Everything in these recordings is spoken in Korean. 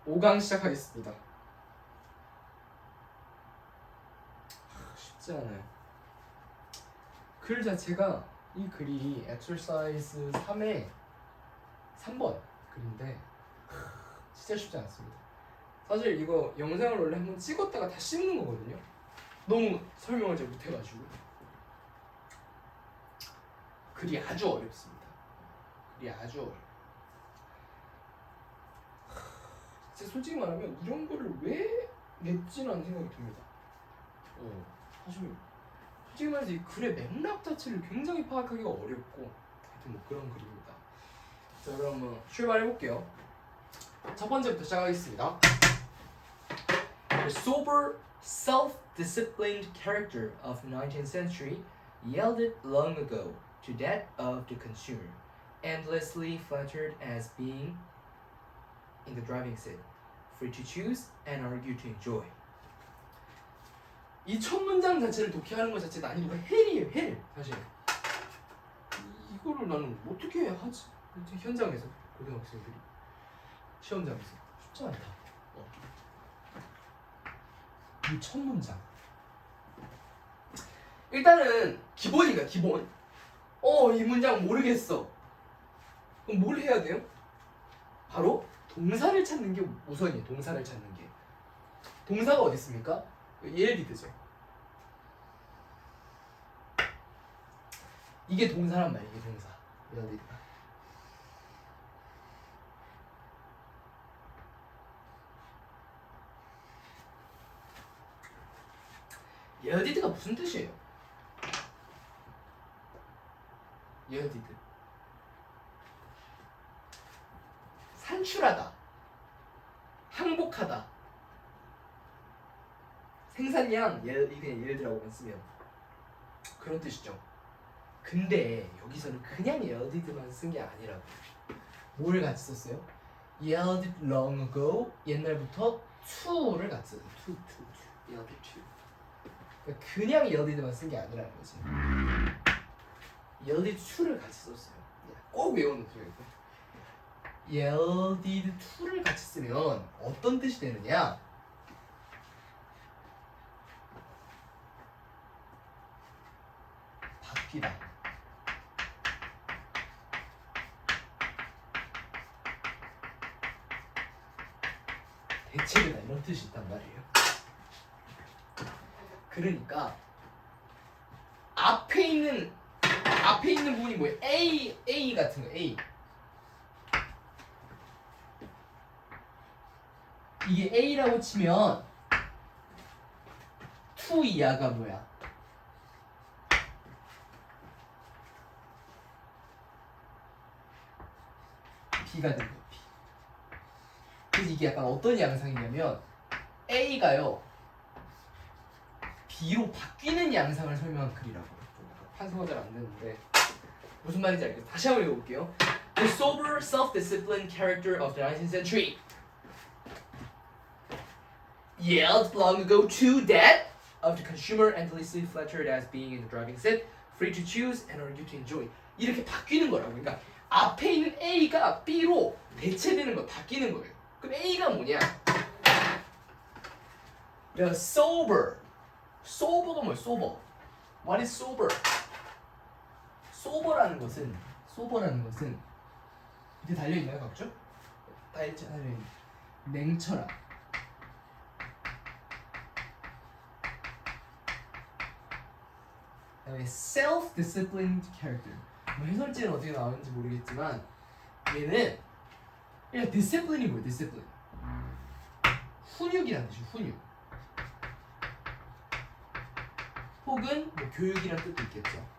5강 시작하겠습니다. 쉽지 않아요. 글 자체가 이 글이 엑서사이즈 3의 3번 글인데 진짜 쉽지 않습니다. 사실 이거 영상을 원래 한번 찍었다가 다시 찍는 거거든요. 너무 설명을 잘 못해가지고 글이 아주 어렵습니다. 글이 아주 어려워요. 진짜 솔직히 말하면 이런 거를 왜 냈지라는 생각이 듭니다. 사실 솔직히 말해서 이 글의 맥락 자체를 굉장히 파악하기가 어렵고 하여튼 뭐 그런 글입니다. 자, 그럼 출발해볼게요. 첫 번째부터 시작하겠습니다. The sober, self-disciplined character of the 19th century yielded long ago to that of the consumer, endlessly flattered as being in the driving seat, free to choose and argue to enjoy. 이 첫 문장 자체를 독해하는 것 자체 난이도가 헬이에요, 헬. 사실 이거를 나는 어떻게 하지? 현장에서 고등학생들이 시험장에서 쉽지 않다. 이 첫 문장 일단은 기본이다, 기본. 이 문장 모르겠어. 그럼 뭘 해야 돼요? 바로 동사를 찾는 게 우선이에요. 동사를 찾는 게. 동사가 어디 있습니까? yield죠. 이게 동사란 말이에요. 이게 동사. yield가. yield가 무슨 뜻이에요? yielded. 산출하다, 항복하다. 생산량 그냥 yield라고만 쓰면 그런 뜻이죠. 근데 여기서는 그냥 yielded만 쓴 게 아니라고. 뭘 같이 썼어요? yielded long ago, 옛날부터 to를 같이 썼어요. to yielded to. 그러니까 그냥 yielded만 쓴 게 아니라는 거지. yielded to를 같이 썼어요. 꼭 외워놓으세요. yielded to를 같이 쓰면 어떤 뜻이 되느냐? 바뀌다. 대체되다 이런 뜻이 있단 말이에요. 그러니까 앞에 있는 부분이 뭐예요? A 같은 거, A. 이게 A라고 치면 to 이하가 뭐야? B가 된 거야, B. 그래서 이게 약간 어떤 양상이냐면 A가요 B로 바뀌는 양상을 설명한 글이라고. 판서가 잘 안 되는데 무슨 말인지 알겠어요. 다시 한번 읽어볼게요. The sober, self-disciplined character of the 19th century yelled long ago to that of the consumer, endlessly flattered as being in the driving seat, free to choose and argue to enjoy. 이렇게 바뀌는 거라고. 그러니까 앞에 있는 A가 B로 대체되는 거, 바뀌는 거예요. 그럼 A가 뭐냐? The sober. sober가 뭐예요? sober. What is sober? sober라는 것은 밑에 달려있나요, 각주? 달려있는 냉철한, 그다음에 self-disciplined character. 뭐 해설지는 어떻게 나오는지 모르겠지만 얘는 그냥 discipline이 뭐예요? discipline. 훈육이라는 뜻이에요. 훈육. 혹은 뭐 교육이라는 뜻도 있겠죠.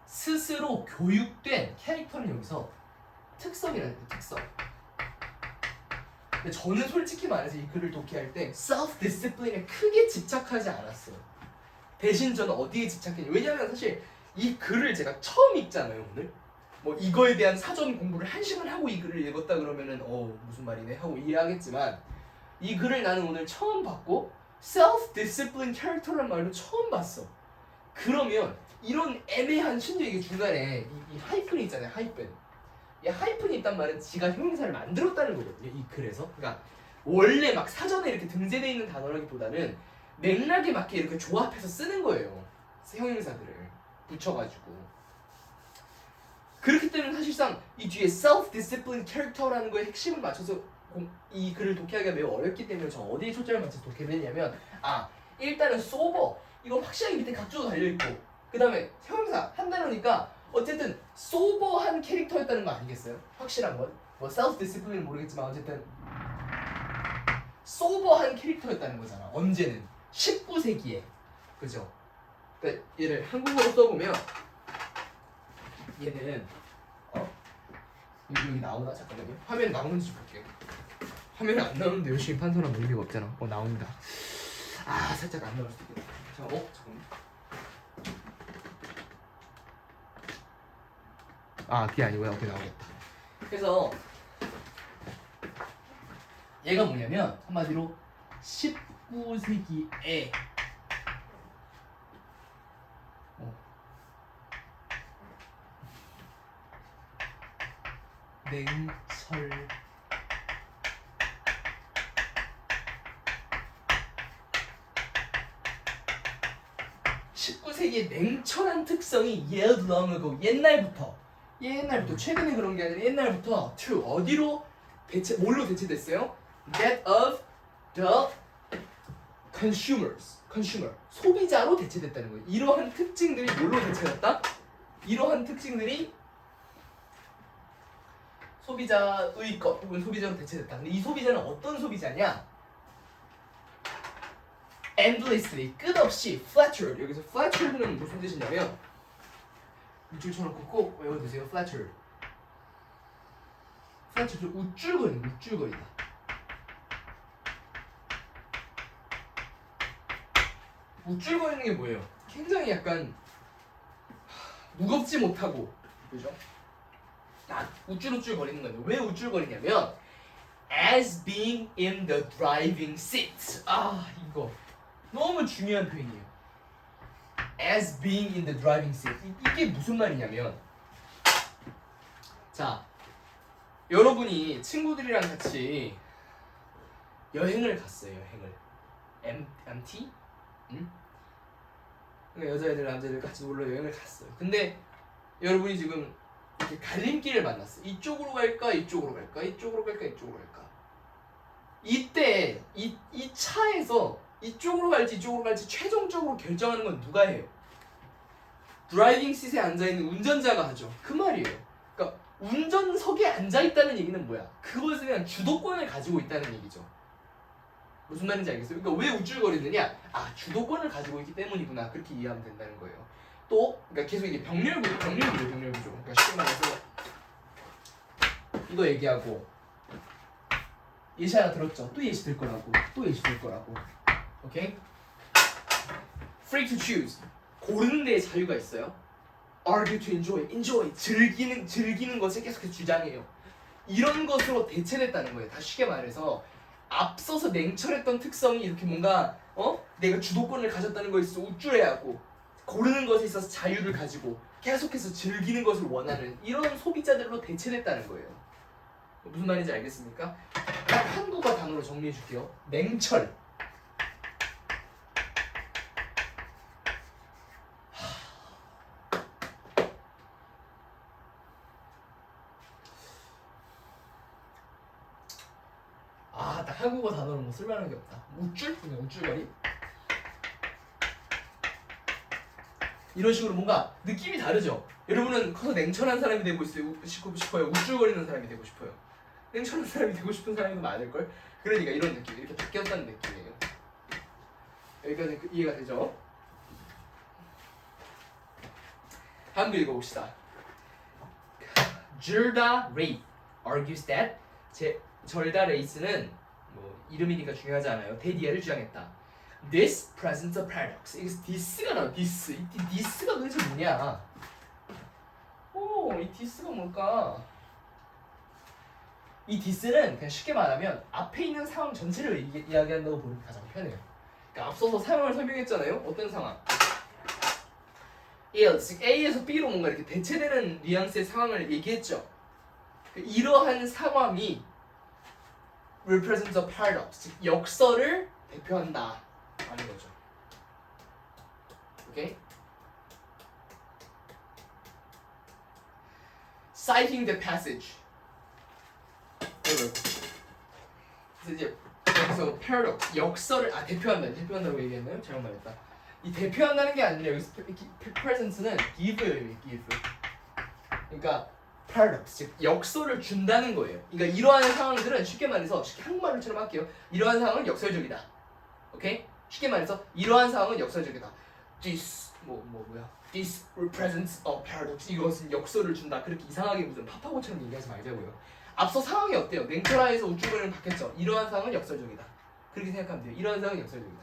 스스로 교육된 캐릭터는 여기서 특성이라는 뜻, 특성. 근데 저는 솔직히 말해서 이 글을 독해할 때 self-discipline에 크게 집착하지 않았어요. 대신 저는 어디에 집착했냐? 왜냐면 사실 이 글을 제가 처음 읽잖아요, 오늘. 뭐 이거에 대한 사전 공부를 1시간 하고 이 글을 읽었다 그러면은 무슨 말이네 하고 이해하겠지만 이 글을 나는 오늘 처음 봤고 self-disciplined character란 말도 처음 봤어. 그러면 이런 애매한 심지어 이게 중간에 이 하이픈이 있잖아요. 하이픈. 이 하이픈이 있단 말은 지가 형용사를 만들었다는 거거든요. 이 글에서. 그러니까 원래 막 사전에 이렇게 등재되어 있는 단어라기보다는 맥락에 맞게 이렇게 조합해서 쓰는 거예요. 형용사들을 붙여가지고. 그렇기 때문에 사실상 이 뒤에 self-discipline character라는 거에 핵심을 맞춰서 이 글을 독해하기가 매우 어렵기 때문에 저 어디에 초점을 맞춰서 독해를 했냐면 일단은 sober 이거 확실하게 밑에 각주도 달려있고 그 다음에 형용사 한 단어니까 어쨌든 sober한 캐릭터였다는 거 아니겠어요? 확실한 건 뭐 self-discipline은 모르겠지만 어쨌든 sober한 캐릭터였다는 거잖아. 언제는 19세기에 그죠? 그러니까 얘를 한국어로 써보면 얘는 여기 나오나? 잠깐만요. 화면 나오는지 볼게요. 화면이 안 나오는데 열심히 판단하면 의미가 없잖아. 나온다. 살짝 안 나올 수도 있겠다. 잠깐만. 그게 아니고요. 오케이, 나오겠다. 그래서 얘가 뭐냐면 한마디로 19세기에 냉철 19세기의 냉철한 특성이 yelled long ago 옛날부터 최근에 그런 게 아니라 옛날부터 to 어디로 뭘로 대체됐어요? That of the consumer 소비자로 대체됐다는 거예요. 이러한 특징들이 뭘로 대체됐다? 이러한 특징들이 소비자의 것 혹은 소비자로 대체됐다. 근데 이 소비자는 어떤 소비자냐? endlessly 끝없이 flattered. 여기서 flattered는 무슨 뜻이냐면 밑줄처럼 꼭 외워두세요. flattered 우쭐거리다. 우쭐거리는 게 뭐예요? 굉장히 약간 무겁지 못하고 그죠? 우쭐거리는 건데 왜 우쭐거리냐면 as being in the driving seat. 이거 너무 중요한 표현이에요. as being in the driving seat. 이게 무슨 말이냐면 자 여러분이 친구들이랑 같이 여행을 갔어요. MT? 응? 그러니까 여자애들 남자애들 같이 놀러 여행을 갔어요. 근데 여러분이 지금 이렇게 갈림길을 만났어. 이쪽으로 갈까? 이쪽으로 갈까? 이쪽으로 갈까? 이쪽으로 갈까? 이때 이 차에서 이쪽으로 갈지 최종적으로 결정하는 건 누가 해요? 드라이빙 시트에 앉아있는 운전자가 하죠. 그 말이에요. 그러니까 운전석에 앉아있다는 얘기는 뭐야? 그것에 대한 주도권을 가지고 있다는 얘기죠. 무슨 말인지 알겠어요? 그러니까 왜 우쭐거리느냐? 주도권을 가지고 있기 때문이구나. 그렇게 이해하면 된다는 거예요. 또 그러니까 계속 이게 병렬구조. 그러니까 쉽게 말해서 이거 얘기하고 예시 하나 들었죠? 또 예시 들 거라고. 오케이? Free to choose. 고르는 데에 자유가 있어요. Argue to enjoy. 즐기는 것을 계속해서 주장해요. 이런 것으로 대체됐다는 거예요. 다 쉽게 말해서 앞서서 냉철했던 특성이 이렇게 뭔가 내가 주도권을 가졌다는 거에 있어서 우쭐해야 하고 고르는 것에 있어서 자유를 가지고 계속해서 즐기는 것을 원하는 이런 소비자들로 대체됐다는 거예요. 무슨 말인지 알겠습니까? 딱 한국어 단어로 정리해 줄게요. 냉철. 딱 한국어 단어로 뭐 쓸만한 게 없다. 그냥 우쭐거리. 이런 식으로 뭔가 느낌이 다르죠? 여러분은 커서 냉철한 사람이 되고 싶어요? 우쭐거리는 사람이 되고 싶어요? 냉철한 사람이 되고 싶은 사람이 많을걸? 그러니까 이런 느낌, 이렇게 바뀌었다는 느낌이에요. 여기까지 이해가 되죠? 한번 읽어봅시다. 절다 레이 argues that 절다 레이스는 뭐 이름이니까 중요하지 않아요. 대디아를 주장했다. This presents a paradox. 여기서 this가 나와. this. 이 this가 도대체 뭐냐? 이 this가 뭘까? 이 this는 그냥 쉽게 말하면 앞에 있는 상황 전체를 이야기한다고 보는 게 가장 편해요. 그러니까 앞서서 상황을 설명했잖아요. 어떤 상황? 즉 A에서 B로 뭔가 이렇게 대체되는 뉘앙스의 상황을 얘기했죠. 이러한 상황이 represents a paradox, 즉 역설을 대표한다 라는 거죠. 오케이? Citing the passage. 그래서 이제 여기서 paradox, 역설을 대표한다고 얘기했나요? 잘못 말했다. 이 대표한다는 게 아니라 여기서 presence는 give예요, give. 그러니까 paradox, 즉 역설을 준다는 거예요. 그러니까 이러한 상황들은 쉽게 말해서 한국말로처럼 할게요. 이러한 상황은 역설적이다. 오케이? 쉽게 말해서 이러한 상황은 역설적이다. This This represents a paradox. 이것은 역설을 준다. 그렇게 이상하게 무슨 파파고처럼 얘기하지 말자고요. 앞서 상황이 어때요? 맹토라에서 우주선을 받겠죠. 이러한 상황은 역설적이다. 그렇게 생각하면 돼요. 이러한 상황은 역설적이다.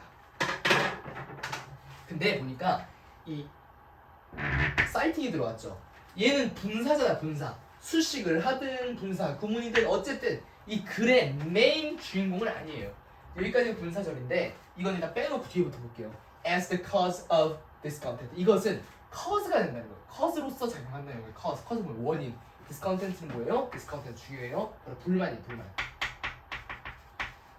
근데 보니까 이 사이팅이 들어왔죠. 얘는 분사잖아, 분사. 수식을 하든 분사, 구문이든 어쨌든 이 글의 메인 주인공은 아니에요. 여기까지는 분사절인데 이건 일단 빼놓고 뒤에부터 볼게요. As the cause of this content. 이것은 cause가 된다는 거예요. cause로서 작용한다는 거예요. cause 뭐예요? 원인. discontent는 뭐예요? discontent 중요해요. 바로 불만.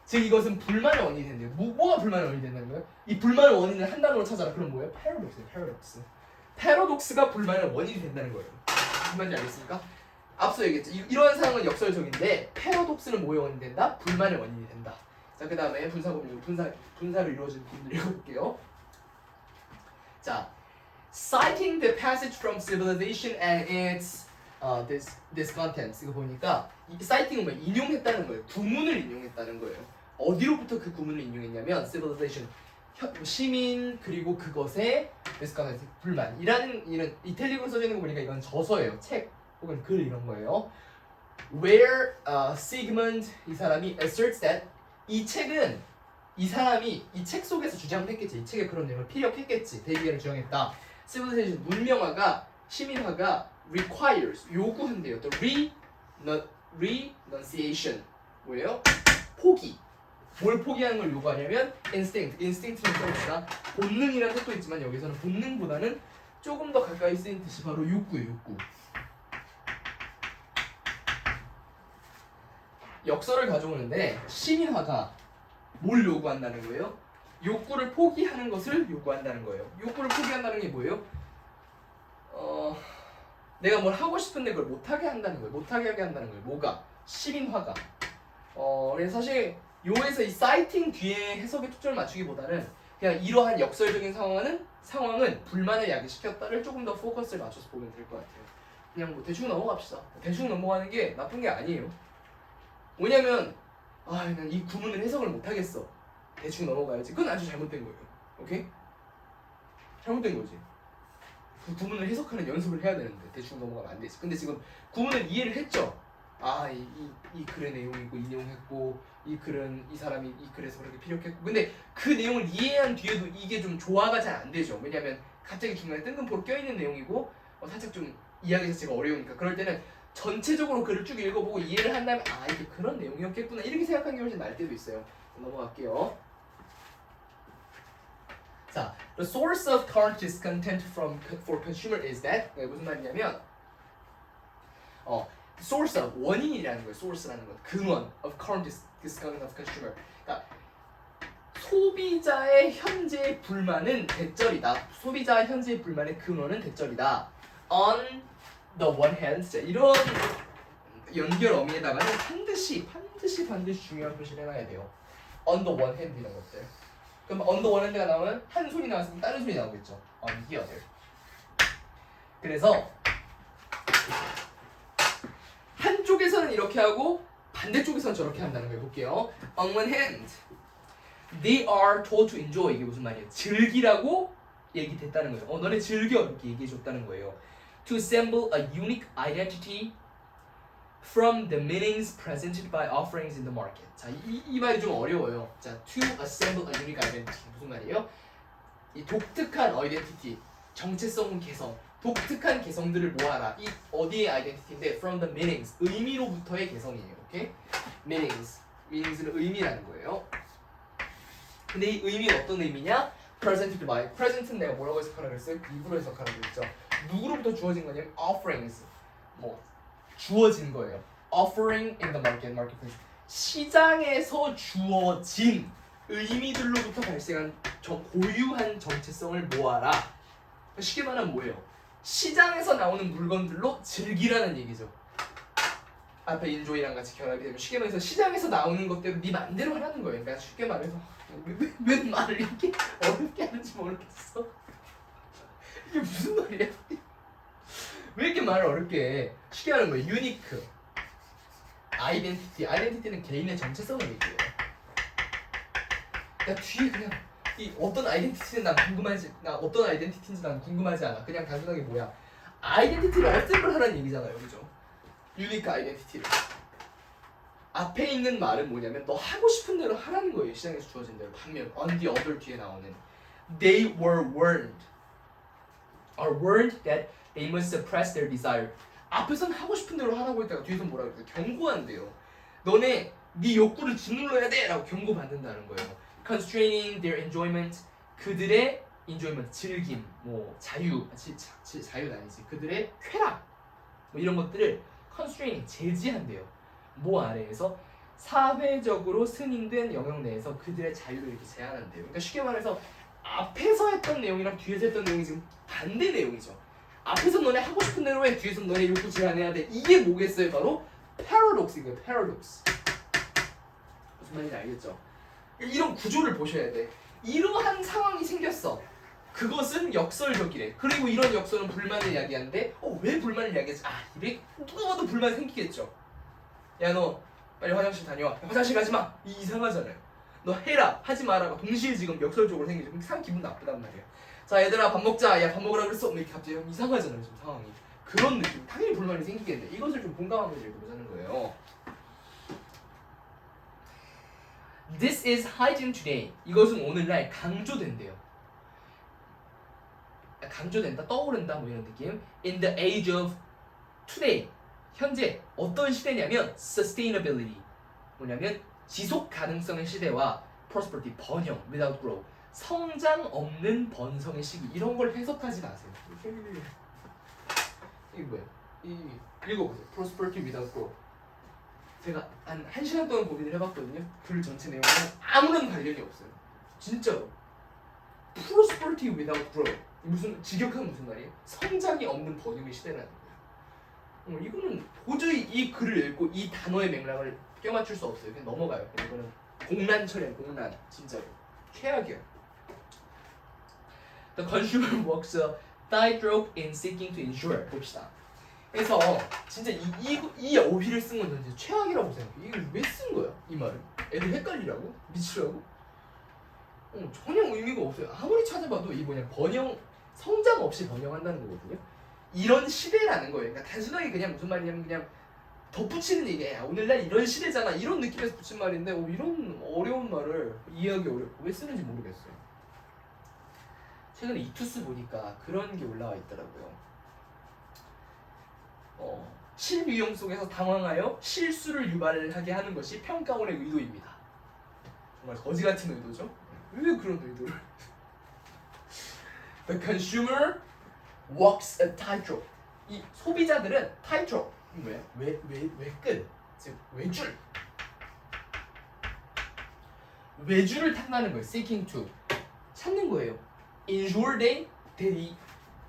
즉 이것은 불만의 원인이 된대요. 뭐가 불만의 원인이 된다는 거예요? 이 불만의 원인을 한 단어로 찾아라. 그럼 뭐예요? paradox예요. paradox가 불만의 원인이 된다는 거예요. 무슨 말인지 알겠습니까? 앞서 얘기했죠. 이러한 상황은 역설적인데 paradox는 뭐의 원인이 된다? 불만의 원인이 된다. 자, 그 다음에 분사로 이루어진 부분을 읽어볼게요. 자, citing the passage from civilization and its this contents. 이거 보니까 citing은 뭐 인용했다는 거예요. 구문을 인용했다는 거예요. 어디로부터 그 구문을 인용했냐면 civilization, 시민 그리고 그것의 this content, 불만이라는 이런 이탈리아로 써져 있는 거 보니까 이건 저서예요. 책 혹은 글 이런 거예요. Where Sigmund 이 사람이 asserts that 이 책은 이 사람이 이 책 속에서 주장했겠지. 이 책에 그런 내용을 피력했겠지. 대의를 주장했다. civilization 문명화가 시민화가 requires 요구한대요. 또 renunciation 뭐예요? 포기. 뭘 포기하는 걸 요구하냐면 instinct는 써봅시다. 본능이라는 뜻도 있지만 여기서는 본능보다는 조금 더 가까이 쓰인 뜻이 바로 욕구예요. 욕구. 역설을 가져오는데 시민화가 뭘 요구한다는 거예요? 욕구를 포기하는 것을 요구한다는 거예요. 욕구를 포기한다는 게 뭐예요? 내가 뭘 하고 싶은데 그걸 못하게 한다는 거예요. 못하게 하게 한다는 거예요. 뭐가? 시민화가. 그래서 사실 요에서 이 사이팅 뒤에 해석에 초점을 맞추기보다는 그냥 이러한 역설적인 상황은 불만을 야기시켰다를 조금 더 포커스를 맞춰서 보면 될 것 같아요. 그냥 뭐 대충 넘어갑시다. 대충 넘어가는 게 나쁜 게 아니에요. 왜냐면 난 이 구문을 해석을 못하겠어. 대충 넘어가야지. 그건 아주 잘못된 거예요. 오케이? 잘못된 거지. 그 구문을 해석하는 연습을 해야 되는데 대충 넘어가면 안 되지. 근데 지금 구문을 이해를 했죠. 이 글의 내용이고 인용했고 이 글은 이 사람이 이 글에서 그렇게 피력했고 근데 그 내용을 이해한 뒤에도 이게 좀 조화가 잘 안 되죠. 왜냐면 갑자기 중간에 뜬금포로 껴있는 내용이고 살짝 좀 이해하기 자체가 어려우니까 그럴 때는 전체적으로 글을 쭉 읽어보고 이해를 한 다음에 이게 그런 내용이었겠구나 이렇게 생각하는 게 훨씬 나을 때도 있어요. 넘어갈게요. 자, the source of current discontent for consumer is that 무슨 말이냐면 source of 원인이라는 거예요. source라는 건 근원 of current discontent of consumer. 그러니까 소비자의 현재 불만은 대절이다. 소비자의 현재 불만의 근원은 대절이다. On the one hand, 자, 이런 연결 어미에다가는 반드시 중요한 표시를 해놔야 돼요. On the one hand 이런 것들. 그럼 on the one hand가 나오면 한 소리 나왔으면 다른 소리 나오겠죠. On the other. 그래서 한쪽에서는 이렇게 하고 반대쪽에서는 저렇게 한다는 걸 볼게요. On one hand, they are told to enjoy. 이게 무슨 말이에요? 즐기라고 얘기됐다는 거예요. 너네 즐겨 이렇게 얘기해줬다는 거예요. To assemble a unique identity from the meanings presented by offerings in the market. 자, 이 말이 좀 어려워요. 자, to assemble a unique identity 무슨 말이에요? 이 독특한 identity, 정체성 개성, 독특한 개성들을 모아라. 이 어디의 아이덴티티인데 from the meanings, 의미로부터의 개성이에요. 오케이? meanings는 의미라는 거예요. 근데 이 의미는 어떤 의미냐? presented by. present는 내가 뭐라고 해석하라고 그랬어요? 입으로 해석하라고 그랬죠. 누구로부터 주어진 거냐면 offerings. 뭐 주어진 거예요. offering in the marketplace. 시장에서 주어진 의미들로부터 발생한 고유한 정체성을 모아라. 쉽게 말하면 뭐예요? 시장에서 나오는 물건들로 즐기라는 얘기죠. 앞에 enjoy랑 같이 결합이 되면 쉽게 말해서 시장에서 나오는 것대로 네 맘대로 하라는 거예요. 그러니까 쉽게 말해서 왜 말을 이렇게 어렵게 하는지 모르겠어. 이게 무슨 말이야? 왜 이렇게 말을 어렵게 해? 쉽게 하는 거예요. 유니크, 아이덴티티는 개인의 정체성을 얘기해요. 그러니까 뒤에 그냥 이 어떤 아이덴티티는 난 궁금하지 않아. 그냥 단순하게 뭐야? 아이덴티티를 어셈블 하라는 얘기잖아요, 그죠? 유니크 아이덴티티를. 앞에 있는 말은 뭐냐면 너 하고 싶은 대로 하라는 거예요. 시장에서 주어진 대로. 반면 on the other 뒤에 나오는 they were warned that they must suppress their desire. 앞에서는 하고 싶은 대로 하라고 했다가 뒤에서는 뭐라고 했어요? 경고한대요. 너네 네 욕구를 짓눌러야 돼! 라고 경고받는다는 거예요. constraining their enjoyment. 그들의 enjoyment, 즐김, 뭐 자유는 아니지. 그들의 쾌락 뭐 이런 것들을 constraining, 제지한대요. 뭐 아래에서? 사회적으로 승인된 영역 내에서 그들의 자유를 이렇게 제한한대요. 그러니까 쉽게 말해서 앞에서 했던 내용이랑 뒤에서 했던 내용이 지금 반대 내용이죠. 앞에서 너네 하고 싶은 대로 해, 뒤에서 너네 욕구 제한해야 돼. 이게 뭐겠어요? 바로 paradox이에요. paradox. 무슨 말인지 알겠죠? 이런 구조를 보셔야 돼. 이러한 상황이 생겼어. 그것은 역설적이래. 그리고 이런 역설은 불만을 야기하는데 왜 불만을 야기하지? 이래 누가 봐도 불만 생기겠죠. 야 너 빨리 화장실 다녀와. 화장실 가지 마. 이상하잖아요. 너 해라 하지 마라가 동시에 지금 역설적으로 생기죠. 그럼 참 기분 나쁘단 말이야. 자 얘들아 밥 먹자. 야 밥 먹으라 그랬어. 이렇게 갑자기 이상하잖아요 지금 상황이. 그런 느낌. 당연히 불만이 생기겠네. 이것을 좀 공감하면서 읽어보자는 거예요. This is heightened today. 이것은 오늘날 강조된대요. 강조된다, 떠오른다 뭐 이런 느낌. In the age of today. 현재 어떤 시대냐면 sustainability. 뭐냐면 지속 가능성의 시대와 prosperity, 번영, without growth. 성장 없는 번성의 시기. 이런 걸 해석하지 마세요. 이게 뭐야? 읽어보세요. prosperity without growth. 제가 한 1시간 동안 고민을 해봤거든요. 글 전체 내용과 아무런 관련이 없어요. 진짜로. prosperity without growth. 무슨 직역하면 무슨 말이에요? 성장이 없는 번영의 시대라는 거예요. 이거는 도저히 이 글을 읽고 이 단어의 맥락을 껴맞출 수 없어요. 그냥 넘어가요. 이거는 공란 처리야, 공란. 진짜로. 최악이야. The consumer walks a tightrope in seeking to ensure. 봅시다. 그래서 진짜 이 어휘를 쓴 건 진짜 최악이라고 생각해. 이걸 왜 쓴 거야? 이 말을. 애들 헷갈리라고? 미치라고? 전혀 의미가 없어요. 아무리 찾아봐도 이 번영, 성장 없이 번영한다는 거거든요. 이런 시대라는 거예요. 그러니까 단순하게 그냥 무슨 말이냐면 그냥 덧붙이는 얘기야. 오늘날 이런 시대잖아. 이런 느낌에서 붙인 말인데 이런 어려운 말을 이해하기 어렵고 왜 쓰는지 모르겠어요. 최근에 이투스 보니까 그런 게 올라와 있더라고요. 실유형 속에서 당황하여 실수를 유발하게 하는 것이 평가원의 의도입니다. 정말 거지 같은 의도죠. 왜 그런 의도를? The consumer walks a tightrope. 이 소비자들은 tightrope 뭐야? 외끈, 즉 외줄을 탄다는 거예요. seeking to 찾는 거예요. ensure that 이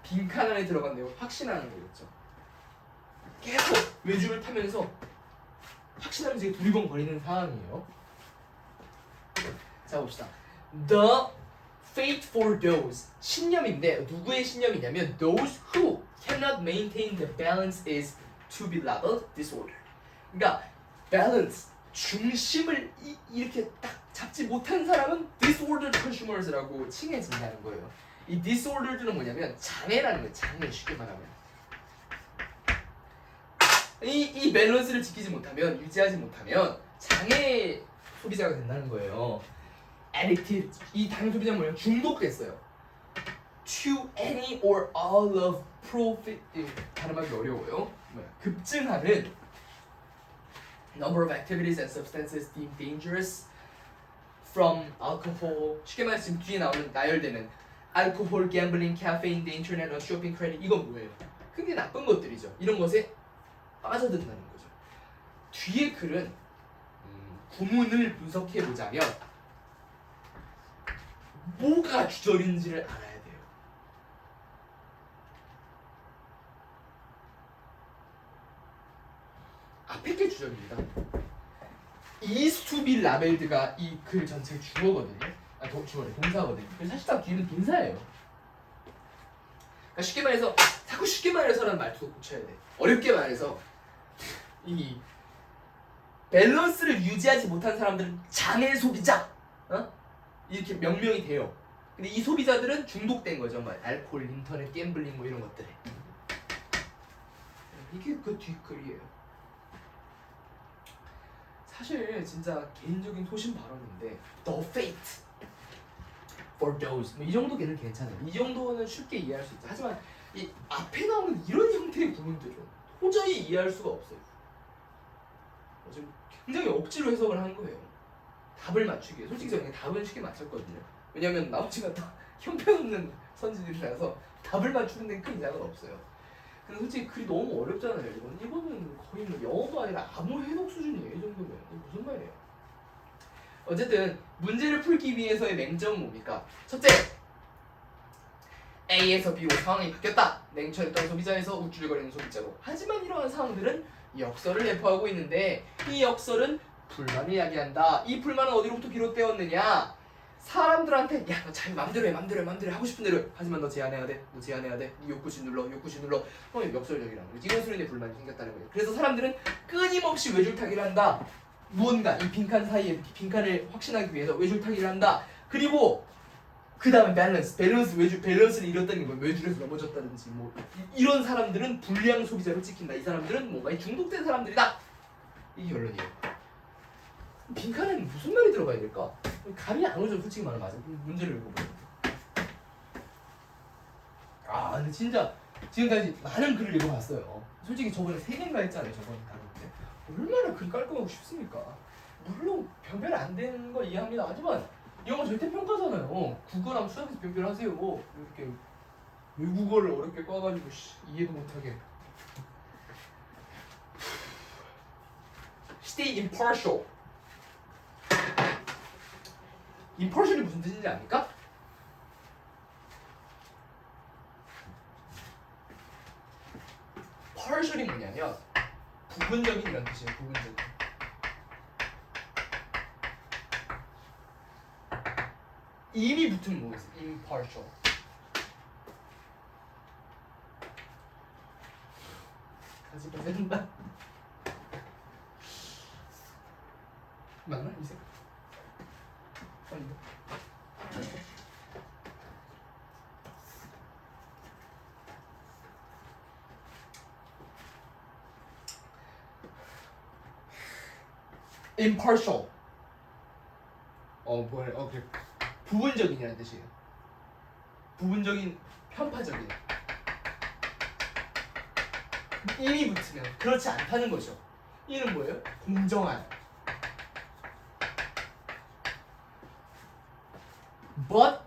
빈칸 안에 들어간대요. 확신하는 거겠죠. 계속 외줄을 타면서 확신하면서 이게 두리번거리는 상황이에요. 자 봅시다. The fate for those 신념인데 누구의 신념이냐면 those who cannot maintain the balance is to be labeled disorder. 그러니까 balance 중심을 이렇게 딱 잡지 못한 사람은 disordered consumers라고 칭해진다는 거예요. 이 disordered는 뭐냐면 장애라는 거예요. 장애 쉽게 말하면 이 밸런스를 지키지 못하면 유지하지 못하면 장애 소비자가 된다는 거예요. addicted 이 당연 소비자는 뭐냐면 중독됐어요. to any or all of profit 발음하기 어려워요. 급증하는 number of activities and substances deemed dangerous from alcohol. 쉽게 말해서 지금 뒤에 나오는 나열되는 alcohol, gambling, caffeine, the internet, shopping, credit 이건 뭐예요? 굉장히 나쁜 것들이죠. 이런 것에 빠져든다는 거죠. 뒤에 글은 구문을 분석해 보자면 뭐가 주절인지를 알아야 돼요. 앞에 게 주절입니다. is to be 라벨드가 이 글 전체의 주어거든요. 주어래 동사거든요. 사실상 뒤는 동사예요. 그러니까 쉽게 말해서 자꾸 쉽게 말해서라는 말투도 고쳐야 돼. 어렵게 말해서 이 밸런스를 유지하지 못한 사람들은 장애 소비자, 이렇게 명명이 돼요. 근데 이 소비자들은 중독된 거죠. 뭐 알코올, 인터넷, 갬블링 뭐 이런 것들에. 이게 그 뒷글이에요. 사실 진짜 개인적인 소신 발언인데 The fate for those 뭐 이 정도 걔는 괜찮아요. 이 정도는 쉽게 이해할 수 있죠. 하지만 이 앞에 나오는 이런 형태의 구문들은 도저히 이해할 수가 없어요. 지금 굉장히 억지로 해석을 한 거예요. 답을 맞추기 위해. 솔직히 저는 답은 쉽게 맞췄거든요. 왜냐면 나머지가 다 형편없는 선지들이라서 답을 맞추는 데는 큰 이상은 없어요. 근데 솔직히 글이 너무 어렵잖아요. 이거는 거의 뭐 영어도 아니라 아무 해석 수준이에요. 이 정도면. 무슨 말이에요? 어쨌든 문제를 풀기 위해서의 맹점은 뭡니까? 첫째, A에서 B로 상황이 바뀌었다. 냉철했던 소비자에서 우쭐거리는 소비자로. 하지만 이러한 상황들은 역설을 내포하고 있는데 이 역설은 불만을 이야기한다. 이 불만은 어디로부터 비롯되었느냐? 사람들한테 야 너 자기 맘대로 해 하고 싶은 대로 해. 하지만 너 제한해야 돼. 네 욕구심 눌러. 역설적이라는 거지. 이런 소리에 불만이 생겼다는 거예요. 그래서 사람들은 끊임없이 외줄타기를 한다. 무언가 이 빈칸 사이에 빈칸을 확신하기 위해서 외줄타기를 한다. 그리고 그 다음에 밸런스를 잃었다는 게 뭐 외줄에서 넘어졌다든지 뭐 이런 사람들은 불량 소비자로 찍힌다. 이 사람들은 뭔가 중독된 사람들이다. 이게 결론이에요. 빈칸에는 무슨 말이 들어가야 될까? 감이 안 오죠. 솔직히 말하면 맞아. 문제를 읽어보면. 근데 진짜 지금까지 많은 글을 읽어봤어요. 솔직히 저번에 3개인가 했잖아요. 저번에 다룰 때. 얼마나 글 깔끔하고 쉽습니까? 물론 변별 안 되는 거 이해합니다. 하지만 영어 절대 평가잖아요. 국어랑 수학에서 변별하세요. 이렇게 외국어를 어렵게 꽈가지고 이해도 못하게. Stay impartial. impartial이 무슨 뜻인지 압니까? partial이 뭐냐면 부분적인 이런 뜻이에요. 부분적인. 임이 붙으면 뭐겠어요? impartial. 같이 보낸다. 맞나? 이제? 아닌데. impartial. 그래. 부분적인이라는 뜻이에요. 부분적인, 편파적인. 임이 붙으면 그렇지 않다는 거죠. 이는 뭐예요? 공정한. But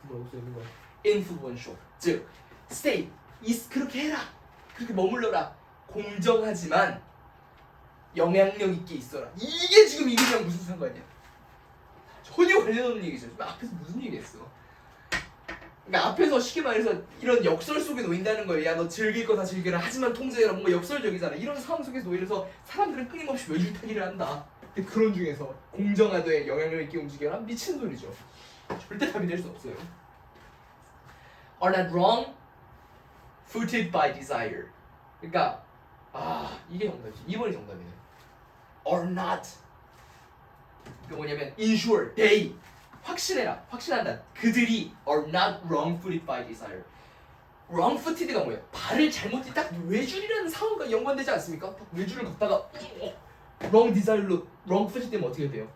뭐라고 써있는 거야? influential. 즉, stay. 그렇게 해라. 그렇게 머물러라. 공정하지만 영향력 있게 있어라. 이게 지금 이거랑 무슨 상관이야? 전혀 관련 없는 얘기죠. 앞에서 무슨 얘기했어? 그러니까 앞에서 쉽게 말해서 이런 역설 속에 놓인다는 거예요. 야 너 즐길 거 다 즐겨라. 하지만 통제해라. 뭔가 역설적이잖아. 이런 상황 속에서 놓여서 사람들은 끊임없이 외줄타기를 한다. 근데 그런 중에서 공정하되 영향력 있게 움직여라? 미친 소리죠. 절대 답이 될 수 없어요. Are not wrong, footed by desire. 그러니까 이게 정답이지. 2번이 정답이네. Are not. 그게 뭐냐면 ensure, they. 확신해라, 확신한다. 그들이 are not wrong-footed by desire. wrong-footed가 뭐예요? 발을 잘못 딱 외줄이라는 상황과 연관되지 않습니까? 딱 외줄을 걷다가 wrong desire로 wrong-footed 되면 어떻게 돼요?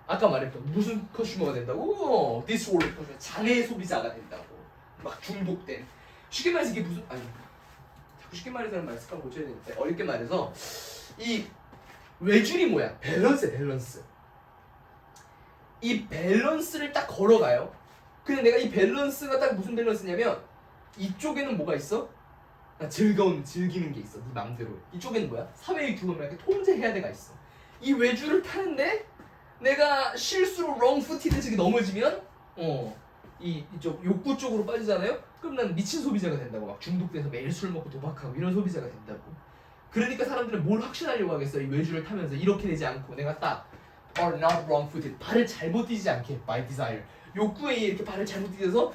아까 말했던 무슨 컨슈머가 된다고? disorder, 장애 소비자가 된다고. 막 중독된. 쉽게 말해서 이게 무슨 자꾸 쉽게 말해서는 말 습관 고쳐야 되는데 어렵게 말해서 이 외줄이 뭐야? 밸런스야, 밸런스. 이 밸런스를 딱 걸어가요. 근데 내가 이 밸런스가 딱 무슨 밸런스냐면 이쪽에는 뭐가 있어? 즐기는 게 있어. 네 맘대로. 이쪽에는 뭐야? 사회의 규범을 이렇게 통제해야 돼가 있어. 이 외주를 타는데 내가 실수로 롱푸티드 저기 넘어지면 이쪽 욕구 쪽으로 빠지잖아요. 그럼 난 미친 소비자가 된다고. 막 중독돼서 매일 술 먹고 도박하고 이런 소비자가 된다고. 그러니까 사람들은 뭘 확신하려고 하겠어. 이 외주를 타면서 이렇게 되지 않고 내가 딱 are not wrong-footed. 발을 잘못 뛰지 않게 by desire. 욕구에 이렇게 발을 잘못 뛰어서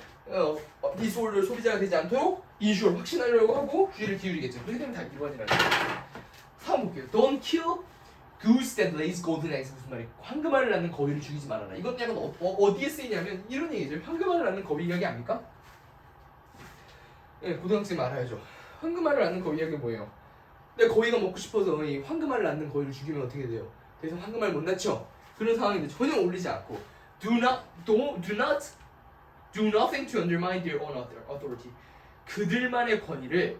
disorder 소비자가 되지 않도록 인슈얼 확신하려고 하고 주의를 기울이겠죠. 그렇게 되면 다 2번이라는 거예요. 3번 볼게요. Don't kill goose that lays golden eggs. 무슨 말이야? 황금알을 낳는 거위를 죽이지 말아라. 이건 약간 어디에 쓰이냐면 이런 얘기죠. 황금알을 낳는 거위 이야기 아닙니까? 예, 고등학생 알아야죠. 황금알을 낳는 거위 이야기 뭐예요? 근데 거위가 먹고 싶어서 이 황금알을 낳는 거위를 죽이면 어떻게 돼요? 그래서 황금알 못 낳죠? 그런 상황인데 전혀 어울리지 않고 do nothing to undermine their own authority. 그들만의 권위를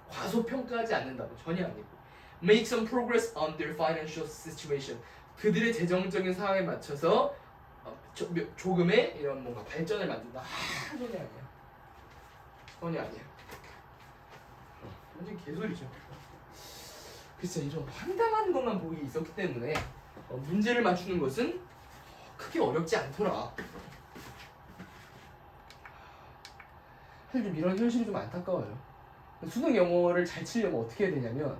과소평가하지 않는다고. 전혀 아니고 make some progress on their financial situation. 그들의 재정적인 상황에 맞춰서 조금의 이런 뭔가 발전을 만든다. 전혀 아니야. 전혀 아니야. 완전 개소리죠. 그래서 이런 황당한 것만 보기 있었기 때문에 문제를 맞추는 것은 크게 어렵지 않더라. 사실 좀 이런 현실이 좀 안타까워요. 수능 영어를 잘 치려면 어떻게 해야 되냐면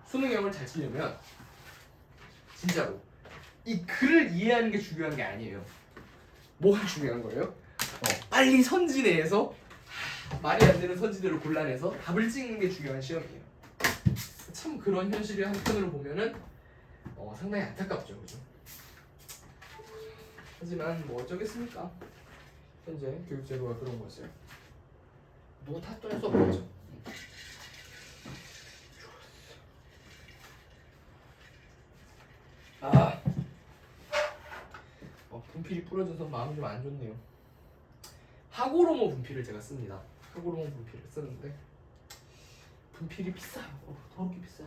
수능 영어를 잘 치려면 진짜로 이 글을 이해하는 게 중요한 게 아니에요. 뭐가 중요한 거예요? 빨리 선지내에서 말이 안 되는 선지들을 골라내서 답을 찍는 게 중요한 시험이에요. 참 그런 현실이 한편으로 보면은 상당히 안타깝죠, 그죠? 하지만 뭐 어쩌겠습니까? 현재 교육제도가 그런 거죠. 누구 탓도 할 수 없죠. 분필이 부러져서 마음이 좀 안 좋네요. 하고로모 분필을 제가 씁니다. 하고로모 분필을 쓰는데 분필이 비싸요. 더럽게 비싸.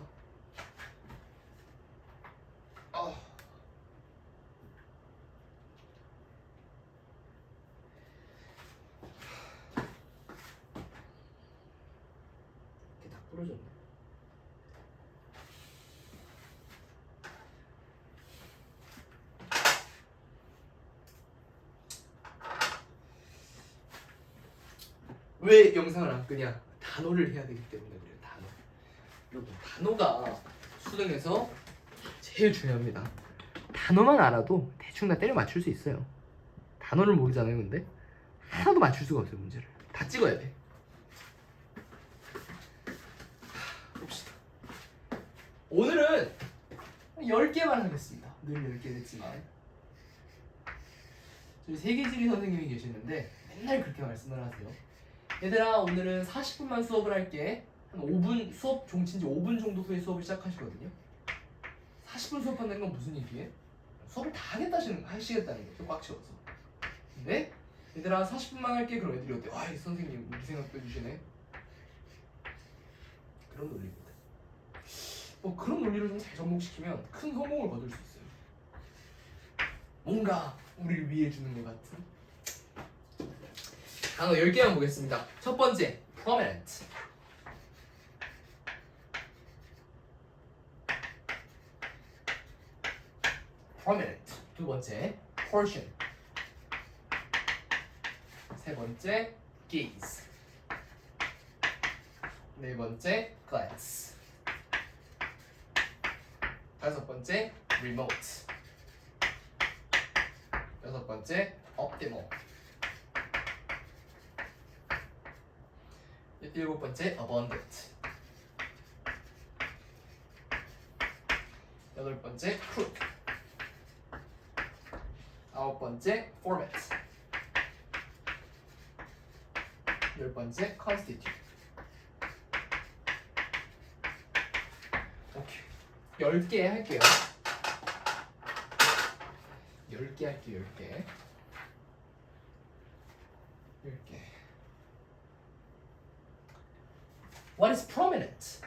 이렇게 다 부러졌네. 왜 영상을 안 끄냐? 단어를 해야 되기 때문에 그래요. 단어. 여러분 단어가 수능에서 제일 중요합니다. 단어만 알아도 대충 다 때려 맞출 수 있어요. 단어를 모르잖아요. 근데 하나도 맞출 수가 없어요. 문제를 다 찍어야 돼. 봅시다. 오늘은 10개만 하겠습니다. 늘 10개 됐지만 저희 세계지리 선생님이 계시는데 맨날 그렇게 말씀을 하세요. 얘들아 오늘은 40분만 수업을 할게. 한 5분 수업 종친지 5분 정도 후에 수업을 시작하시거든요. 40분 수업한다는 건 무슨 얘기예요? 수업을 다 하시겠다는 거죠. 꽉 채워서. 근데 얘들아 40분만 할게. 그럼 애들이 어때? 이 선생님 우리 생각도 해주시네. 그런 논리입니다. 그런 논리를 좀 잘 접목시키면 큰 성공을 거둘 수 있어요. 뭔가 우리를 위해 주는 것 같은. 단어 10개만 보겠습니다. 첫 번째, prominent. prominent. 두 번째, portion. 세 번째, gaze. 네 번째, glance. 다섯 번째, remote. 여섯 번째, optimal. 일곱 번째, abundant. 여덟 번째, crook. 아홉 번째, format. 열 번째, constitute. 오케이. 10개 할게요. 10개 할게요. 10개. 10개. What is prominent?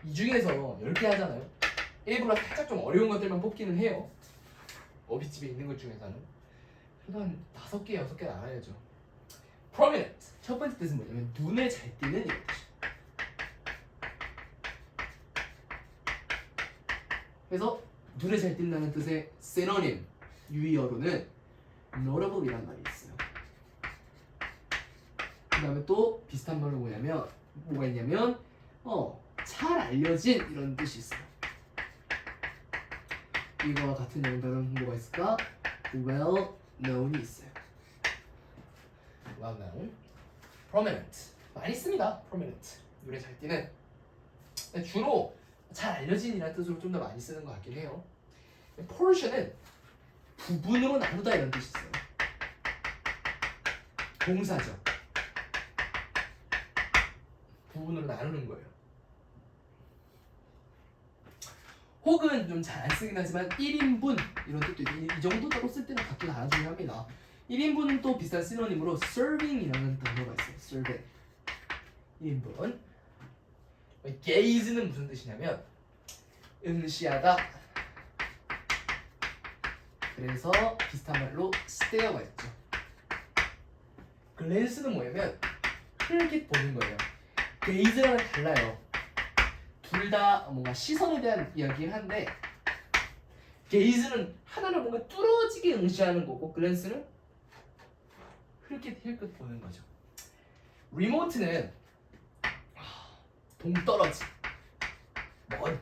이 중에서 10개 하잖아요. 일부러 살짝 좀 어려운 것들만 뽑기는 해요. 어비집에 있는 것 중에서는. 그래도 한 5개, 6개는 알아야죠. prominent. 첫 번째 뜻은 뭐냐면 눈에 잘 띄는 이런 뜻이에요. 그래서 눈에 잘 띈다는 뜻의 synonym, 유의어로는 notable이란 말이 있어요. 그 다음에 또 비슷한 말로 뭐가 있냐면 잘 알려진 이런 뜻이 있어요. 이거와 같은 영어로는 뭐가 있을까? well known이 있어요. well known, prominent 많이 씁니다. prominent 눈에 잘 띄는. 주로 잘 알려진이라는 뜻으로 좀 더 많이 쓰는 것 같긴 해요. portion은 부분으로 나누다 이런 뜻이 있어요. 동사죠. 부분으로 나누는 거예요. 혹은 좀 잘 안 쓰긴 하지만 1인분 이런 뜻도 있고 이 정도로 쓸 때는 가끔 알아주긴 합니다. 1인분은 또 비슷한 시노님으로 serving이라는 단어가 있어요. serving 1인분. gaze는 무슨 뜻이냐면 응시하다. 그래서 비슷한 말로 stare가 있죠. glance는 뭐냐면 흘깃 보는 거예요. gaze랑은 달라요. 둘 다 뭔가 시선에 대한 이야기긴 한데 gaze는 하나는 뭔가 뚫어지게 응시하는 거고 glance는 흘끗 보는 거죠. remote는 동떨어지, 먼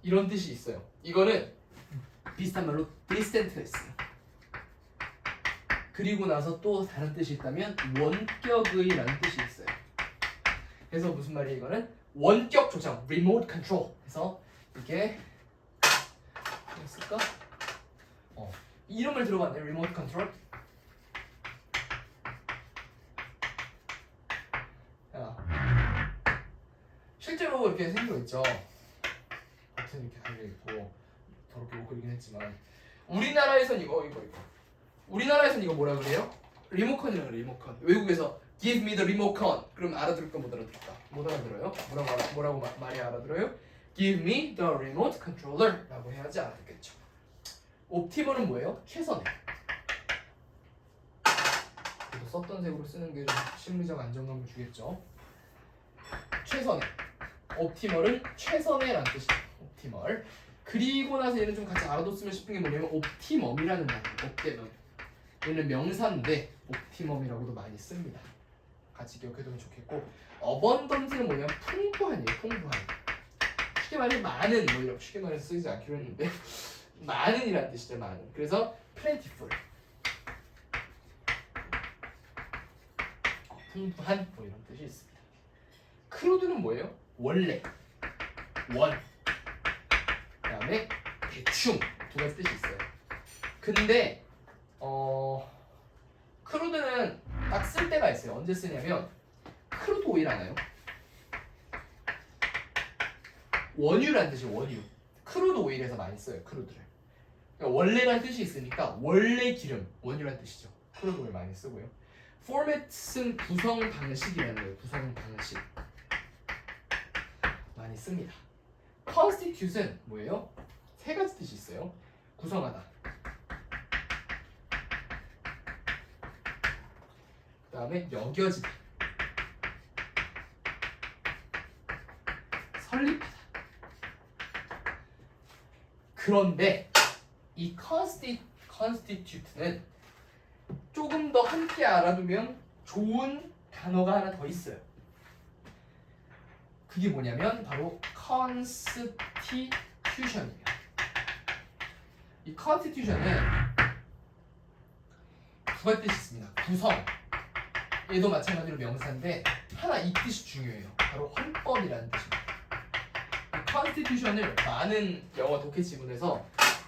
이런 뜻이 있어요. 이거는 비슷한 말로 distant가 있어요. 그리고 나서 또 다른 뜻이 있다면 원격의라는 뜻이 있어요. 그래서 무슨 말이에요? 이거는 원격 조정, remote control. 그래서 이게 쓸까? 이름을 들어봤네, remote control. 실제로 이렇게 생겨 있죠. 버튼 이렇게 달려 있고 더럽게 못 그리긴 했지만 우리나라에선 이거. 우리나라에선 이거 뭐라 그래요? 리모컨이라고 그래요. 리모컨. 외국에서 Give me the remote con. 그럼 알아들을까 못 알아들을까? 못 알아들어요. 뭐라고 말이 알아들어요? Give me the remote controller 라고 해야지 알아듣겠죠. 옵티머는 뭐예요? 최선의. 그래도 썼던 색으로 쓰는 게 좀 심리적 안정감을 주겠죠. 최선의. 옵티멀은 최선의라는 뜻이에요. 옵티멀. 그리고 나서 얘는 좀 같이 알아뒀으면 싶은 게 뭐냐면 옵티멈이라는 단어예요. 옵티멈. 얘는 명사인데 옵티멈이라고도 많이 씁니다. 같이 기억해두면 좋겠고 어번던트는 뭐냐면 풍부한이에요. 풍부한. 쉽게 말해 많은 뭐 이렇게 쉽게 말해서 쓰이지 않기로 했는데 많은이라는 뜻이죠. 많은. 그래서 plentiful. 풍부한 뭐 이런 뜻이 있습니다. 크루드는 뭐예요? 원래, 원. 그다음에 대충 두 가지 뜻이 있어요. 근데 크루드는 딱 쓸 때가 있어요. 언제 쓰냐면 크루드 오일 아나요? 원유라는 뜻이 원유. 크루드 오일에서 많이 써요. 크루드를. 그러니까 원래라는 뜻이 있으니까 원래 기름, 원유라는 뜻이죠. 크루드 오일 많이 쓰고요. 포맷은 구성 방식이라는 거예요. 구성 방식 많이 씁니다. constitute은 뭐예요? 세 가지 뜻이 있어요. 구성하다. 그 다음에 여겨지다. 설립하다. 그런데 이 constitute는 조금 더 함께 알아두면 좋은 단어가 하나 더 있어요. 그게 뭐냐면 바로 constitution이에요. 이 constitution은 두 가지 뜻이 있습니다. 구성. 얘도 마찬가지로 명사인데 하나 이 뜻이 중요해요. 바로 헌법이라는 뜻입니다. 이 constitution을 많은 영어 독해 지문에서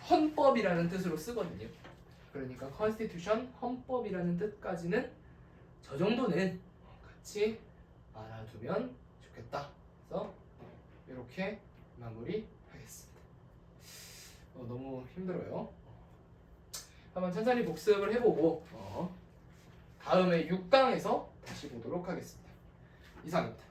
헌법이라는 뜻으로 쓰거든요. 그러니까 constitution, 헌법이라는 뜻까지는 저 정도는 같이 알아두면 좋겠다. 그래서 이렇게 마무리하겠습니다. 너무 힘들어요. 한번 천천히 복습을 해보고 다음에 6강에서 다시 보도록 하겠습니다. 이상입니다.